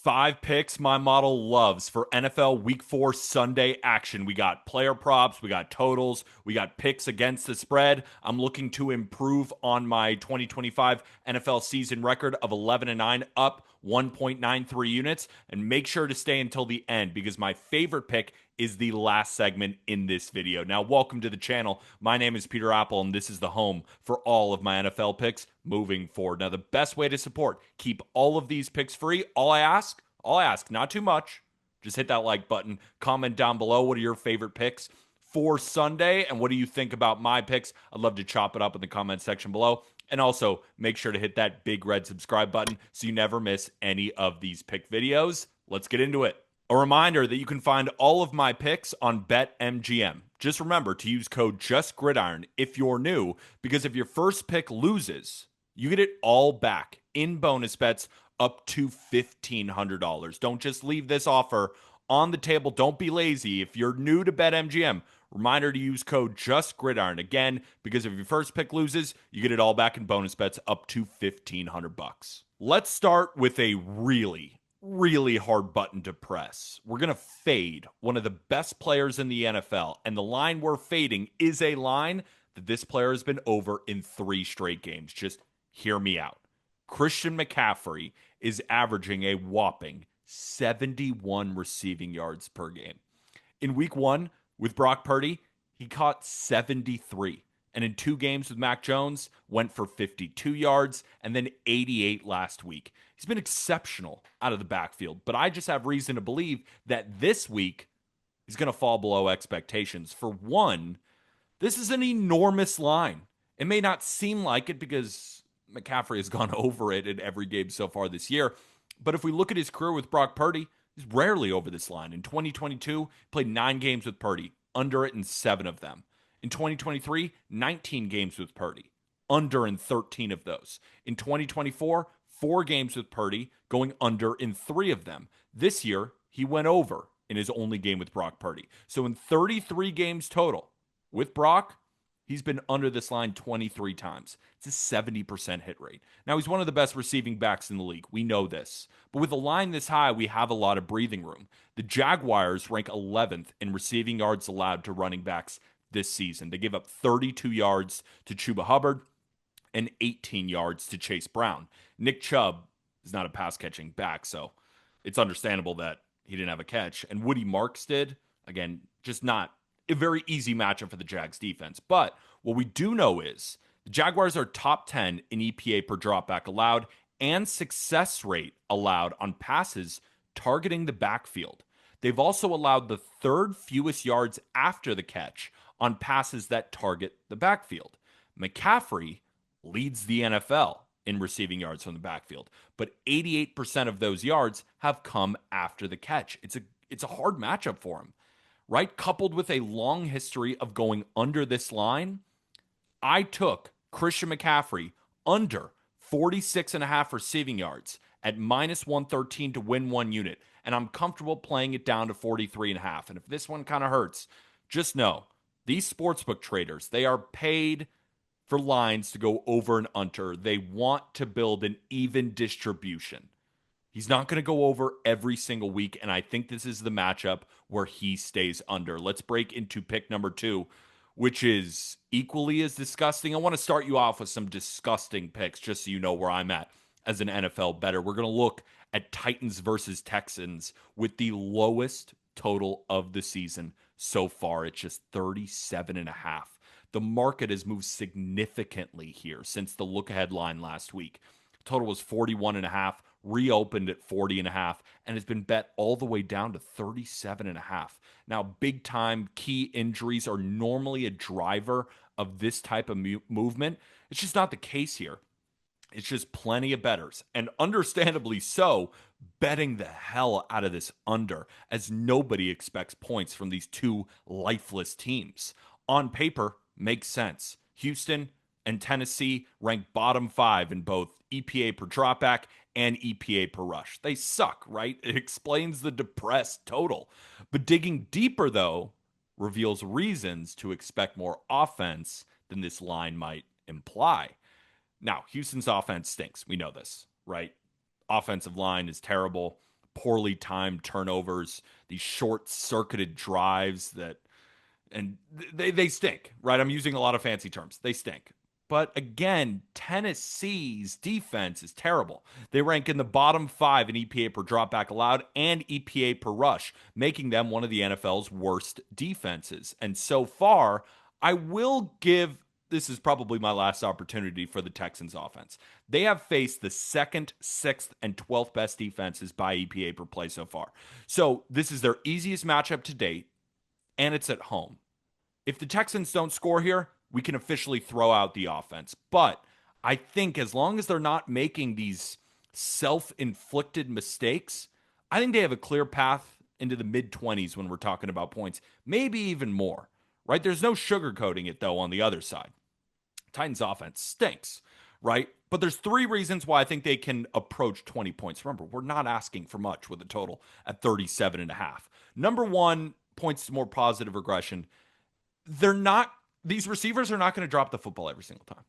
5 picks my model loves for NFL Week 4 Sunday action. We got player props, we got totals, we got picks against the spread. I'm looking to improve on my 2025 NFL season record of 11-9, up 1.93 units, and make sure to stay until the end because my favorite pick is the last segment in this video. Now, welcome to the channel. My name is Peter Apple, and this is the home for all of my NFL picks moving forward. Now, the best way to support, keep all of these picks free. All I ask, not too much. Just hit that like button. Comment down below what are your favorite picks for Sunday, and what do you think about my picks? I'd love to chop it up in the comment section below. And also, make sure to hit that big red subscribe button so you never miss any of these pick videos. Let's get into it. A reminder that you can find all of my picks on BetMGM. Just remember to use code JustGridiron if you're new, because if your first pick loses, you get it all back in bonus bets up to $1,500. Don't just leave this offer on the table. Don't be lazy. If you're new to BetMGM, reminder to use code JustGridiron again, because if your first pick loses, you get it all back in bonus bets up to $1,500. Let's start with a really hard button to press. We're going to fade one of the best players in the NFL, and the line we're fading is a line that this player has been over in 3 straight games. Just hear me out. Christian McCaffrey is averaging a whopping 71 receiving yards per game. In week 1 with Brock Purdy, he caught 73. And in 2 games with Mac Jones, went for 52 yards and then 88 last week. He's been exceptional out of the backfield, but I just have reason to believe that this week he's going to fall below expectations. For one, this is an enormous line. It may not seem like it because McCaffrey has gone over it in every game so far this year, but if we look at his career with Brock Purdy, he's rarely over this line. In 2022, he played 9 games with Purdy, under it in 7 of them. In 2023, 19 games with Purdy, under in 13 of those. In 2024, 4 games with Purdy, going under in 3 of them. This year, he went over in his only game with Brock Purdy. So in 33 games total with Brock, he's been under this line 23 times. It's a 70% hit rate. Now, he's one of the best receiving backs in the league. We know this. But with a line this high, we have a lot of breathing room. The Jaguars rank 11th in receiving yards allowed to running backs this season. They give up 32 yards to Chuba Hubbard and 18 yards to Chase Brown. Nick Chubb is not a pass-catching back, so it's understandable that he didn't have a catch. And Woody Marks did. Again, just not a very easy matchup for the Jags defense. But what we do know is the Jaguars are top 10 in EPA per dropback allowed and success rate allowed on passes targeting the backfield. They've also allowed the 3rd fewest yards after the catch on passes that target the backfield. McCaffrey leads the NFL in receiving yards from the backfield, but 88% of those yards have come after the catch. It's a hard matchup for him, right? Coupled with a long history of going under this line, I took Christian McCaffrey under 46.5 receiving yards at -113 to win 1 unit, and I'm comfortable playing it down to 43.5. And if this one kind of hurts, just know these sportsbook traders, they are paid for lines to go over and under. They want to build an even distribution. He's not going to go over every single week, and I think this is the matchup where he stays under. Let's break into pick number 2, which is equally as disgusting. I want to start you off with some disgusting picks just so you know where I'm at as an NFL bettor. We're going to look at Titans versus Texans with the lowest total of the season so far. It's just 37.5. The market has moved significantly here since the look-ahead line last week. Total was 41.5, reopened at 40.5, and has been bet all the way down to 37.5. Now, big-time key injuries are normally a driver of this type of movement. It's just not the case here. It's just plenty of bettors, and understandably so, betting the hell out of this under, as nobody expects points from these 2 lifeless teams. On paper, makes sense. Houston and Tennessee rank bottom 5 in both EPA per dropback and EPA per rush. They suck, right? It explains the depressed total. But digging deeper, though, reveals reasons to expect more offense than this line might imply. Now, Houston's offense stinks. We know this, right? Offensive line is terrible. poorly timed turnovers, these short-circuited drives and they stink, right? I'm using a lot of fancy terms. They stink. But again, Tennessee's defense is terrible. They rank in the bottom 5 in EPA per dropback allowed and EPA per rush, making them one of the NFL's worst defenses. And so far, I will give this is probably my last opportunity for the Texans offense. They have faced the second, sixth, and 12th best defenses by EPA per play so far. So this is their easiest matchup to date, and it's at home. If the Texans don't score here, we can officially throw out the offense. But I think as long as they're not making these self inflicted mistakes, I think they have a clear path into the mid 20s when we're talking about points, maybe even more, right? There's no sugarcoating it, though, on the other side. Titans offense stinks, right? But there's 3 reasons why I think they can approach 20 points. Remember, we're not asking for much with a total at 37.5. Number 1 points to more positive regression. These receivers are not going to drop the football every single time.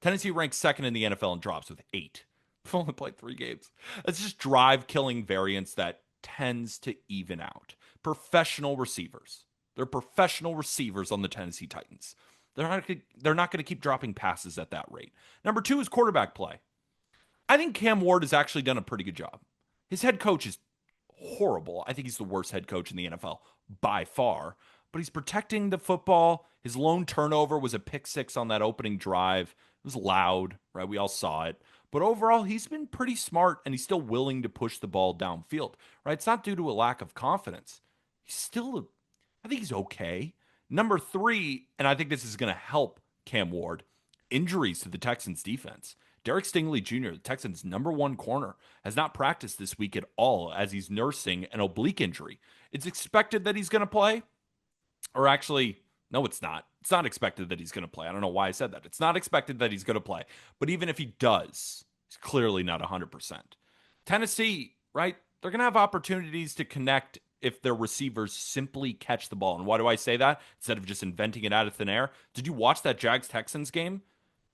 Tennessee ranks second in the NFL in drops with 8. We've only played 3 games. It's just drive killing variance that tends to even out. Professional receivers. They're professional receivers on the Tennessee Titans. They're not going to keep dropping passes at that rate. Number 2 is quarterback play. I think Cam Ward has actually done a pretty good job. His head coach is horrible. I think he's the worst head coach in the NFL by far. But he's protecting the football. His lone turnover was a pick 6 on that opening drive. It was loud, right? We all saw it. But overall, he's been pretty smart, and he's still willing to push the ball downfield, right? It's not due to a lack of confidence. I think he's okay. Number 3, and I think this is going to help Cam Ward, injuries to the Texans defense. Derek Stingley Jr., the Texans' number 1 corner, has not practiced this week at all as he's nursing an oblique injury. It's expected that he's going to play. Or actually, no, it's not. It's not expected that he's going to play. I don't know why I said that. It's not expected that he's going to play. But even if he does, he's clearly not 100%. Tennessee, right? They're going to have opportunities to connect if their receivers simply catch the ball. And why do I say that? Instead of just inventing it out of thin air. Did you watch that Jags-Texans game?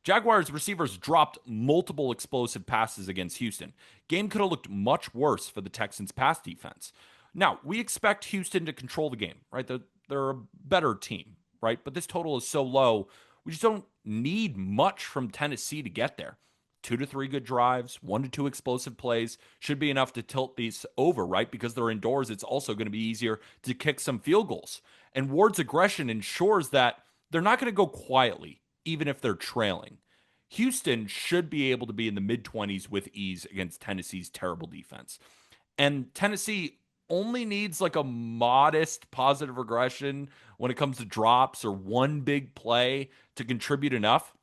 Jaguars receivers dropped multiple explosive passes against Houston. Game could have looked much worse for the Texans' pass defense. Now, we expect Houston to control the game, right? They're a better team, right? But this total is so low, we just don't need much from Tennessee to get there. 2 to 3 good drives, 1 to 2 explosive plays should be enough to tilt these over, right? Because they're indoors, it's also going to be easier to kick some field goals. And Ward's aggression ensures that they're not going to go quietly, even if they're trailing. Houston should be able to be in the mid-20s with ease against Tennessee's terrible defense. And Tennessee only needs like a modest positive regression when it comes to drops or one big play to contribute enough.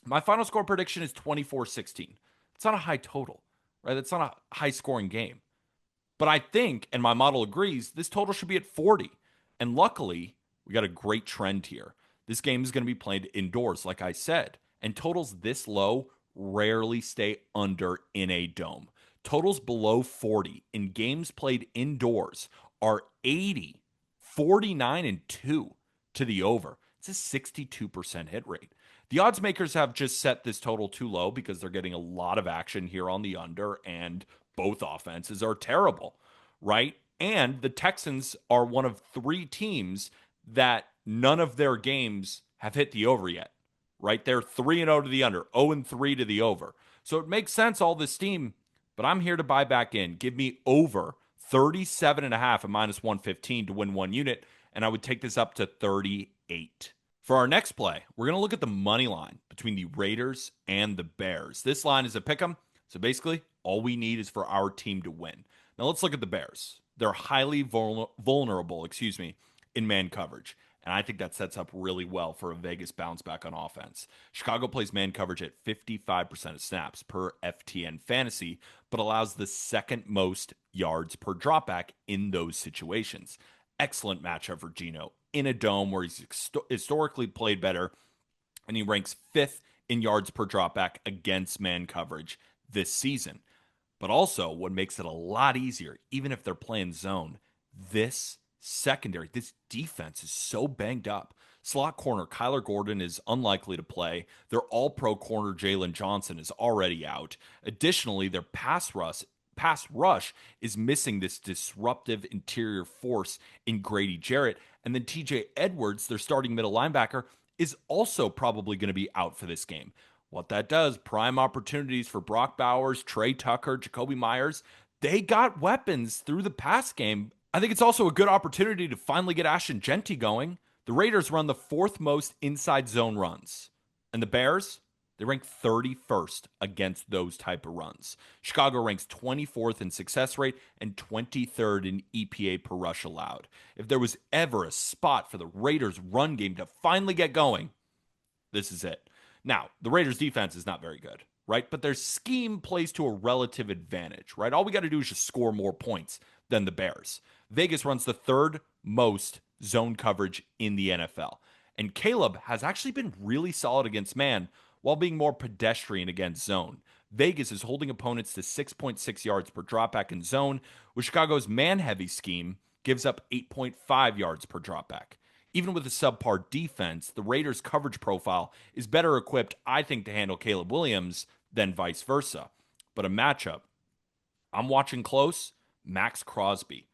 My final score prediction is 24-16. It's not a high total, right? It's not a high scoring game. But I think, and my model agrees, this total should be at 40. And luckily, we got a great trend here. This game is going to be played indoors, like I said. And totals this low rarely stay under in a dome. Totals below 40 in games played indoors are 80, 49, and 2 to the over. It's a 62% hit rate. The odds makers have just set this total too low because they're getting a lot of action here on the under, and both offenses are terrible, right? And the Texans are one of 3 teams that none of their games have hit the over yet, right? They're 3-0 to the under, 0-3 to the over. So it makes sense, all this steam, but I'm here to buy back in. Give me over 37.5 at -115 to win 1 unit, and I would take this up to 38. For our next play, we're going to look at the money line between the Raiders and the Bears. This line is a pick'em, so basically all we need is for our team to win. Now let's look at the Bears. They're highly vulnerable, in man coverage, and I think that sets up really well for a Vegas bounce back on offense. Chicago plays man coverage at 55% of snaps per FTN fantasy, but allows the second most yards per dropback in those situations. Excellent matchup for Geno in a dome where he's historically played better, and he ranks 5th in yards per dropback against man coverage this season. But also, what makes it a lot easier, even if they're playing zone, this secondary, this defense is so banged up. Slot corner Kyler Gordon is unlikely to play. Their all-pro corner Jalen Johnson is already out. Additionally, their pass pass rush is missing this disruptive interior force in Grady Jarrett. And then TJ Edwards, their starting middle linebacker, is also probably going to be out for this game. What that does, prime opportunities for Brock Bowers, Trey Tucker, Jacoby Myers. They got weapons through the pass game. I think it's also a good opportunity to finally get Ashton Genty going. The Raiders run the fourth most inside zone runs. And the Bears, they rank 31st against those type of runs. Chicago ranks 24th in success rate and 23rd in EPA per rush allowed. If there was ever a spot for the Raiders' run game to finally get going, this is it. Now, the Raiders' defense is not very good, right? But their scheme plays to a relative advantage, right? All we got to do is just score more points than the Bears. Vegas runs the third most zone coverage in the NFL. And Caleb has actually been really solid against man while being more pedestrian against zone. Vegas is holding opponents to 6.6 yards per dropback in zone, with Chicago's man-heavy scheme gives up 8.5 yards per dropback. Even with a subpar defense, the Raiders' coverage profile is better equipped, I think, to handle Caleb Williams than vice versa. But a matchup, I'm watching close, Max Crosby.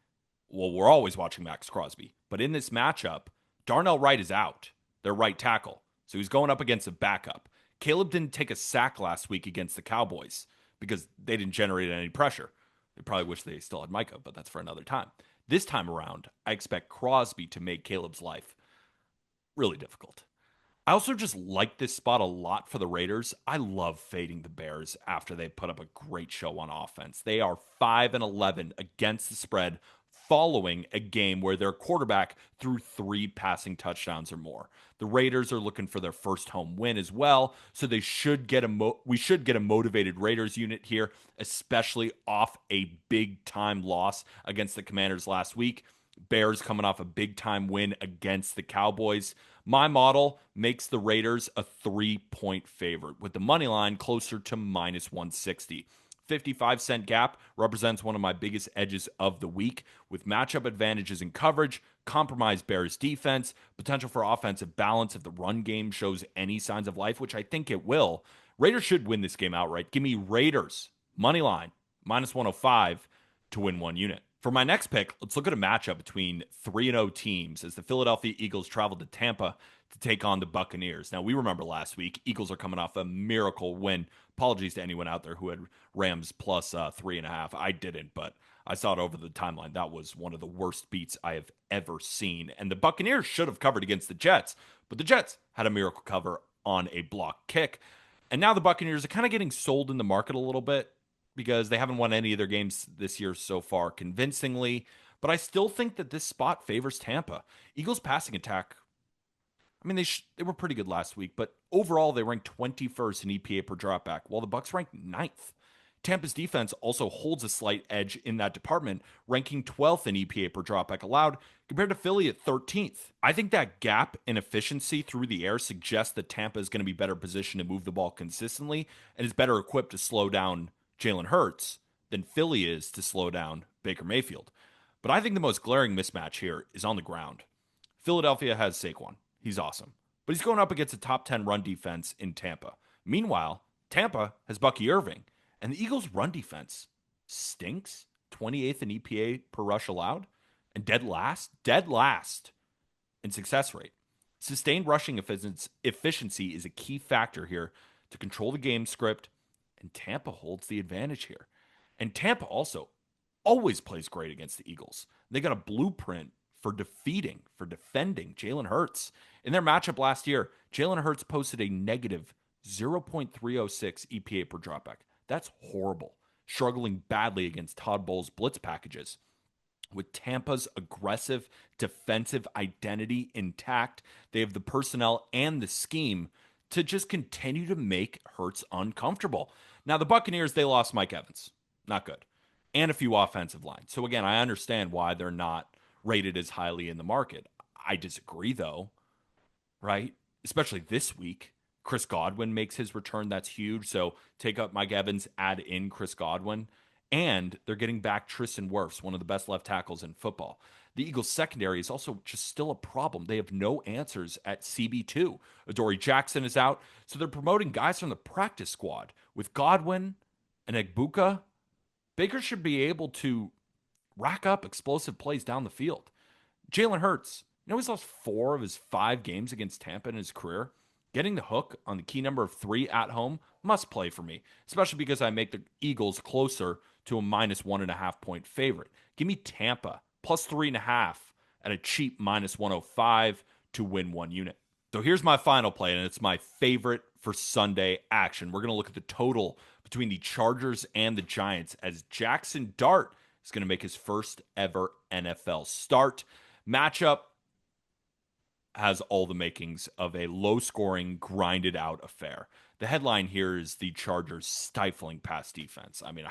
Well, we're always watching Max Crosby. But in this matchup, Darnell Wright is out, their right tackle. So he's going up against a backup. Caleb didn't take a sack last week against the Cowboys because they didn't generate any pressure. They probably wish they still had Micah, but that's for another time. This time around, I expect Crosby to make Caleb's life really difficult. I also just like this spot a lot for the Raiders. I love fading the Bears after they put up a great show on offense. They are 5-11 against the spread following a game where their quarterback threw 3 passing touchdowns or more. The Raiders are looking for their first home win as well, so we should get a motivated Raiders unit here, especially off a big time loss against the Commanders last week. Bears coming off a big time win against the Cowboys. My model makes the Raiders a 3-point favorite with the money line closer to minus 160. 55-cent gap represents one of my biggest edges of the week with matchup advantages in coverage, compromised Bears defense, potential for offensive balance if the run game shows any signs of life, which I think it will. Raiders should win this game outright. Give me Raiders money line minus 105 to win one unit. For my next pick, let's look at a matchup between 3-0 teams as the Philadelphia Eagles travel to Tampa to take on the Buccaneers. Now, we remember last week, Eagles are coming off a miracle win. Apologies to anyone out there who had Rams plus 3.5. I didn't, but I saw it over the timeline. That was one of the worst beats I have ever seen. And the Buccaneers should have covered against the Jets, but the Jets had a miracle cover on a block kick. And now the Buccaneers are kind of getting sold in the market a little bit, because they haven't won any of their games this year so far convincingly. But I still think that this spot favors Tampa. Eagles passing attack, I mean, they were pretty good last week, but overall they ranked 21st in EPA per dropback, while the Bucs ranked 9th. Tampa's defense also holds a slight edge in that department, ranking 12th in EPA per dropback allowed, compared to Philly at 13th. I think that gap in efficiency through the air suggests that Tampa is going to be better positioned to move the ball consistently and is better equipped to slow down Jalen Hurts than Philly is to slow down Baker Mayfield. But I think the most glaring mismatch here is on the ground. Philadelphia has Saquon. He's awesome. But he's going up against a top 10 run defense in Tampa. Meanwhile, Tampa has Bucky Irving. And the Eagles' run defense stinks. 28th in EPA per rush allowed. And dead last in success rate. Sustained rushing efficiency is a key factor here to control the game script, and Tampa holds the advantage here. And Tampa also always plays great against the Eagles. They got a blueprint for defending Jalen Hurts. In their matchup last year, Jalen Hurts posted a negative 0.306 EPA per dropback. That's horrible. Struggling badly against Todd Bowles' blitz packages. With Tampa's aggressive defensive identity intact, they have the personnel and the scheme to just continue to make Hurts uncomfortable. Now, the Buccaneers, they lost Mike Evans. Not good. And a few offensive lines. So, again, I understand why they're not rated as highly in the market. I disagree, though, right? Especially this week. Chris Godwin makes his return. That's huge. So, take up Mike Evans, add in Chris Godwin. And they're getting back Tristan Wirfs, one of the best left tackles in football. The Eagles' secondary is also just still a problem. They have no answers at CB2. Adoree Jackson is out, so they're promoting guys from the practice squad. With Godwin and Egbuka, Baker should be able to rack up explosive plays down the field. Jalen Hurts, he's lost 4 of his 5 games against Tampa in his career. Getting the hook on the key number of 3 at home must play for me, especially because I make the Eagles closer to a -1.5 point favorite. Give me Tampa +3.5 at a cheap -105 to win 1 unit. So here's my final play, and it's my favorite for Sunday action. We're going to look at the total between the Chargers and the Giants as Jackson Dart is going to make his first ever NFL start. Matchup has all the makings of a low scoring, grinded out affair. The headline here is the Chargers stifling pass defense. I mean,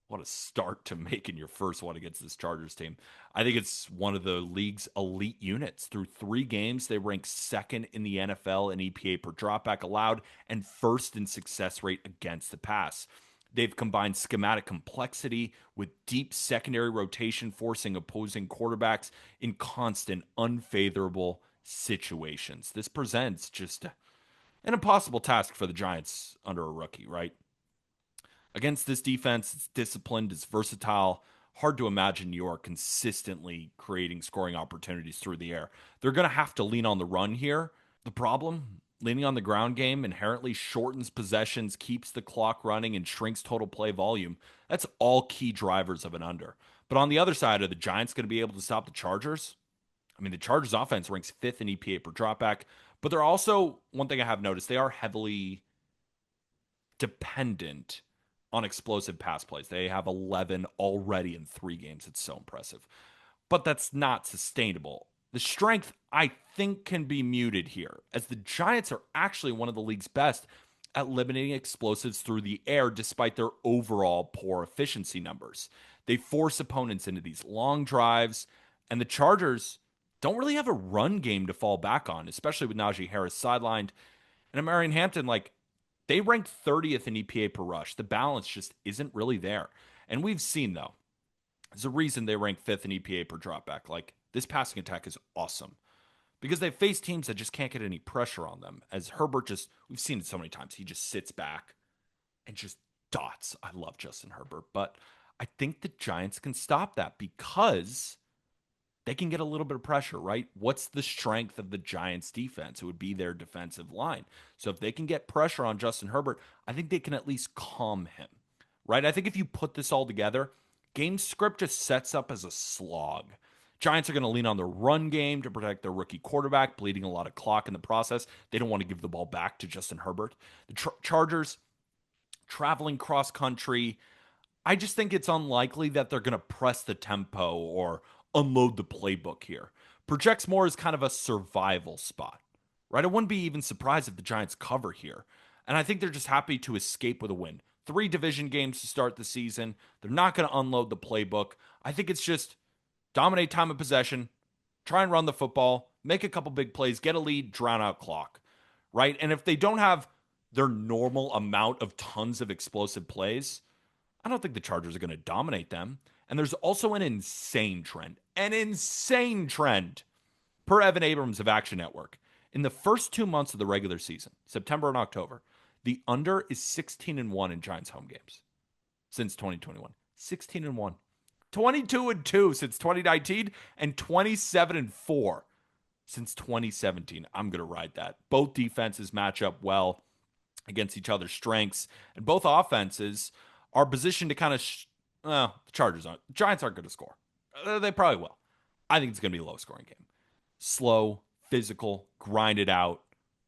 what a start to making your first one against this Chargers team. I think it's one of the league's elite units. Through 3 games, they rank second in the NFL in EPA per dropback allowed and first in success rate against the pass. They've combined schematic complexity with deep secondary rotation, forcing opposing quarterbacks in constant, unfavorable situations. This presents just an impossible task for the Giants under a rookie, right? Against this defense, it's disciplined, it's versatile. Hard to imagine New York consistently creating scoring opportunities through the air. They're going to have to lean on the run here. The problem, leaning on the ground game inherently shortens possessions, keeps the clock running, and shrinks total play volume. That's all key drivers of an under. But on the other side, are the Giants going to be able to stop the Chargers? I mean, the Chargers offense ranks 5th in EPA per dropback, but they're also, one thing I have noticed, they are heavily dependent on explosive pass plays. They have 11 already in 3 games. It's so impressive. But that's not sustainable. The strength, I think, can be muted here, as the Giants are actually one of the league's best at limiting explosives through the air despite their overall poor efficiency numbers. They force opponents into these long drives, and the Chargers don't really have a run game to fall back on, especially with Najee Harris sidelined. And Marion Hampton, like, they rank 30th in EPA per rush. The balance just isn't really there. And we've seen, though, there's a reason they rank 5th in EPA per dropback. Like, this passing attack is awesome because they face teams that just can't get any pressure on them. As Herbert just, we've seen it so many times, he just sits back and just dots. I love Justin Herbert, but I think the Giants can stop that because they can get a little bit of pressure, right? What's the strength of the Giants defense? It would be their defensive line. So if they can get pressure on Justin Herbert, I think they can at least calm him, right? I think if you put this all together, game script just sets up as a slog. Giants are going to lean on their run game to protect their rookie quarterback, bleeding a lot of clock in the process. They don't want to give the ball back to Justin Herbert. The Chargers traveling cross country, I just think it's unlikely that they're going to press the tempo or unload the playbook here. Projects more as kind of a survival spot, right? I wouldn't be even surprised if the Giants cover here. And I think they're just happy to escape with a win. 3 division games to start the season. They're not going to unload the playbook. I think it's just dominate time of possession, try and run the football, make a couple big plays, get a lead, drown out clock, right? And if they don't have their normal amount of tons of explosive plays, I don't think the Chargers are going to dominate them. And there's also an insane trend per Evan Abrams of Action Network. In the first 2 months of the regular season, September and October, the under is 16-1 in Giants home games since 2021. 16-1. 22-2 since 2019 and 27-4 since 2017. I'm going to ride that. Both defenses match up well against each other's strengths, and both offenses are positioned to kind of the Chargers aren't. Giants aren't going to score. They probably will. I think it's going to be a low scoring game. Slow, physical, grind it out.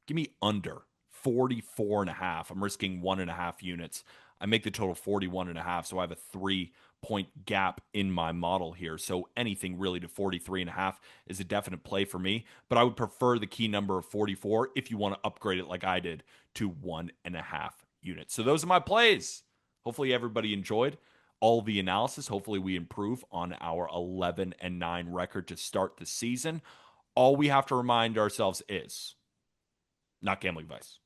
Give me under 44.5. I'm risking 1.5 units. I make the total 41.5, so I have a 3-point gap in my model here. So anything really to 43.5 is a definite play for me. But I would prefer the key number of 44 if you want to upgrade it like I did to 1.5 units. So those are my plays. Hopefully everybody enjoyed all the analysis. Hopefully we improve on our 11-9 record to start the season. All we have to remind ourselves is not gambling advice.